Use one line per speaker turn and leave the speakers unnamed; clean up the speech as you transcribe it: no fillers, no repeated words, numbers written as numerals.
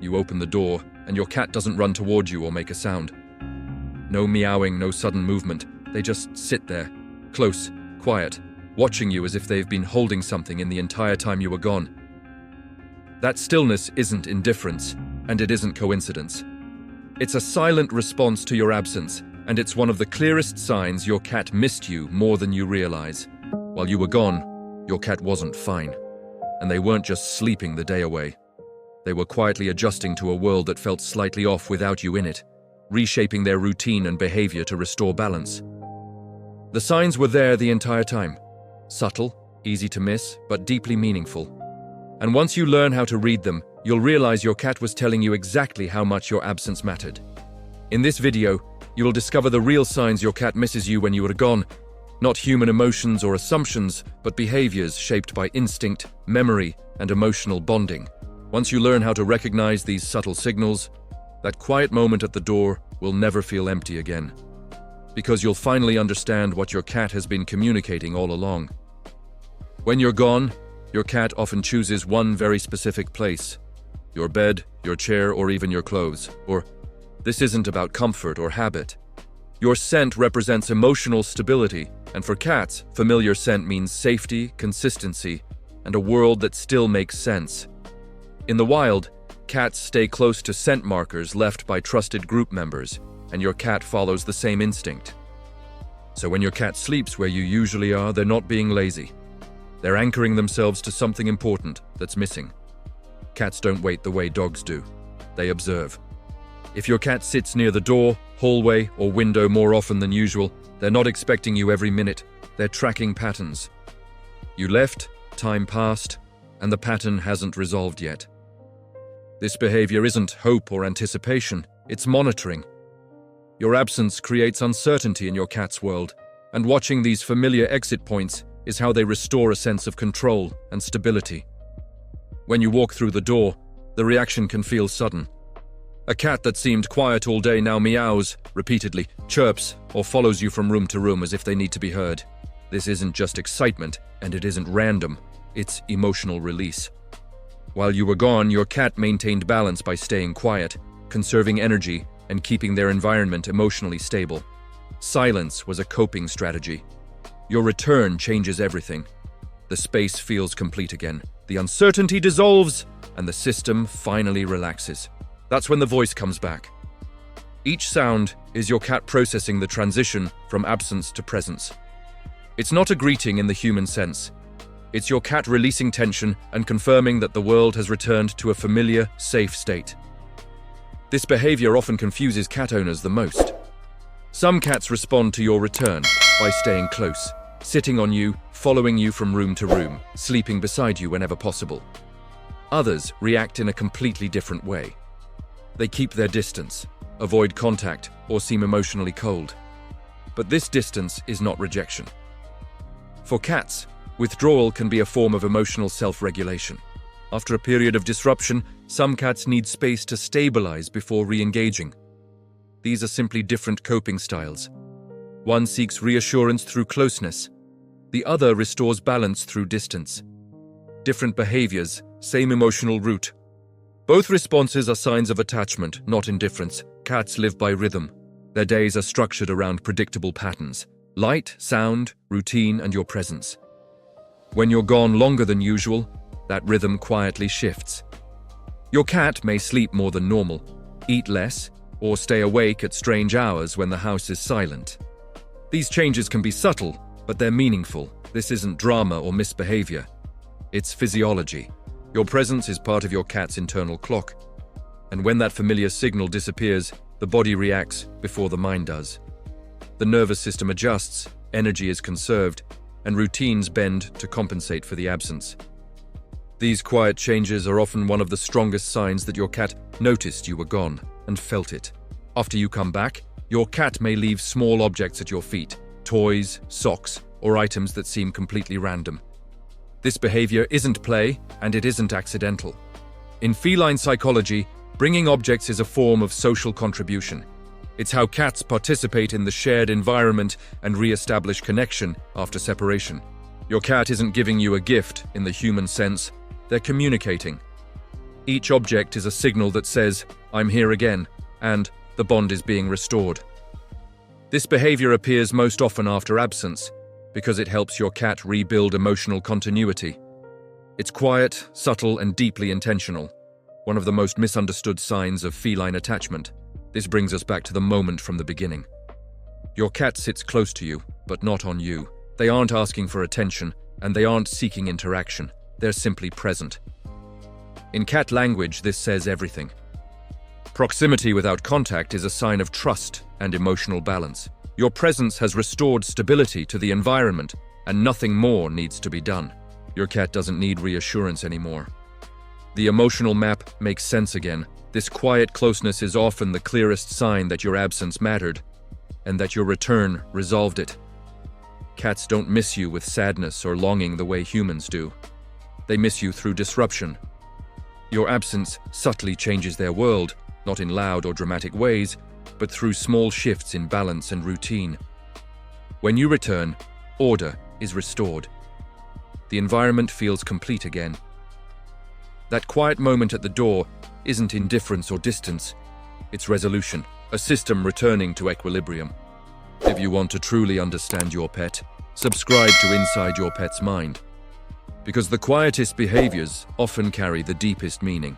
You open the door, and your cat doesn't run toward you or make a sound. No meowing, no sudden movement. They just sit there, close, quiet, watching you as if they've been holding something in the entire time you were gone. That stillness isn't indifference, and it isn't coincidence. It's a silent response to your absence, and it's one of the clearest signs your cat missed you more than you realize. While you were gone, your cat wasn't fine. And they weren't just sleeping the day away. They were quietly adjusting to a world that felt slightly off without you in it, reshaping their routine and behavior to restore balance. The signs were there the entire time. Subtle, easy to miss, but deeply meaningful. And once you learn how to read them, you'll realize your cat was telling you exactly how much your absence mattered. In this video, you will discover the real signs your cat misses you when you are gone. Not human emotions or assumptions, but behaviors shaped by instinct, memory, and emotional bonding. Once you learn how to recognize these subtle signals, that quiet moment at the door will never feel empty again. Because you'll finally understand what your cat has been communicating all along. When you're gone, your cat often chooses one very specific place. Your bed, your chair, or even your clothes. Or, this isn't about comfort or habit. Your scent represents emotional stability, and for cats, familiar scent means safety, consistency, and a world that still makes sense. In the wild, cats stay close to scent markers left by trusted group members, and your cat follows the same instinct. So when your cat sleeps where you usually are, they're not being lazy. They're anchoring themselves to something important that's missing. Cats don't wait the way dogs do. They observe. If your cat sits near the door, hallway, or window more often than usual, they're not expecting you every minute. They're tracking patterns. You left, time passed, and the pattern hasn't resolved yet. This behavior isn't hope or anticipation, it's monitoring. Your absence creates uncertainty in your cat's world, and watching these familiar exit points is how they restore a sense of control and stability. When you walk through the door, the reaction can feel sudden. A cat that seemed quiet all day now meows repeatedly, chirps, or follows you from room to room as if they need to be heard. This isn't just excitement, and it isn't random. It's emotional release. While you were gone, your cat maintained balance by staying quiet, conserving energy, and keeping their environment emotionally stable. Silence was a coping strategy. Your return changes everything. The space feels complete again. The uncertainty dissolves, and the system finally relaxes. That's when the voice comes back. Each sound is your cat processing the transition from absence to presence. It's not a greeting in the human sense. It's your cat releasing tension and confirming that the world has returned to a familiar, safe state. This behavior often confuses cat owners the most. Some cats respond to your return by staying close, sitting on you, following you from room to room, sleeping beside you whenever possible. Others react in a completely different way. They keep their distance, avoid contact, or seem emotionally cold. But this distance is not rejection. For cats, withdrawal can be a form of emotional self-regulation. After a period of disruption, some cats need space to stabilize before re-engaging. These are simply different coping styles. One seeks reassurance through closeness. The other restores balance through distance. Different behaviors, same emotional route. Both responses are signs of attachment, not indifference. Cats live by rhythm. Their days are structured around predictable patterns. Light, sound, routine, and your presence. When you're gone longer than usual, that rhythm quietly shifts. Your cat may sleep more than normal, eat less, or stay awake at strange hours when the house is silent. These changes can be subtle, but they're meaningful. This isn't drama or misbehavior. It's physiology. Your presence is part of your cat's internal clock. And when that familiar signal disappears, the body reacts before the mind does. The nervous system adjusts, energy is conserved, and routines bend to compensate for the absence. These quiet changes are often one of the strongest signs that your cat noticed you were gone and felt it. After you come back, your cat may leave small objects at your feet, toys, socks, or items that seem completely random. This behavior isn't play, and it isn't accidental. In feline psychology, bringing objects is a form of social contribution. It's how cats participate in the shared environment and re-establish connection after separation. Your cat isn't giving you a gift in the human sense, they're communicating. Each object is a signal that says, "I'm here again," and the bond is being restored. This behavior appears most often after absence because it helps your cat rebuild emotional continuity. It's quiet, subtle, and deeply intentional, one of the most misunderstood signs of feline attachment. This brings us back to the moment from the beginning. Your cat sits close to you, but not on you. They aren't asking for attention, and they aren't seeking interaction. They're simply present. In cat language, this says everything. Proximity without contact is a sign of trust and emotional balance. Your presence has restored stability to the environment, and nothing more needs to be done. Your cat doesn't need reassurance anymore. The emotional map makes sense again. This quiet closeness is often the clearest sign that your absence mattered, and that your return resolved it. Cats don't miss you with sadness or longing the way humans do. They miss you through disruption. Your absence subtly changes their world, not in loud or dramatic ways, but through small shifts in balance and routine. When you return, order is restored. The environment feels complete again. That quiet moment at the door isn't indifference or distance, it's resolution, a system returning to equilibrium. If you want to truly understand your pet, subscribe to Inside Your Pet's Mind, because the quietest behaviors often carry the deepest meaning.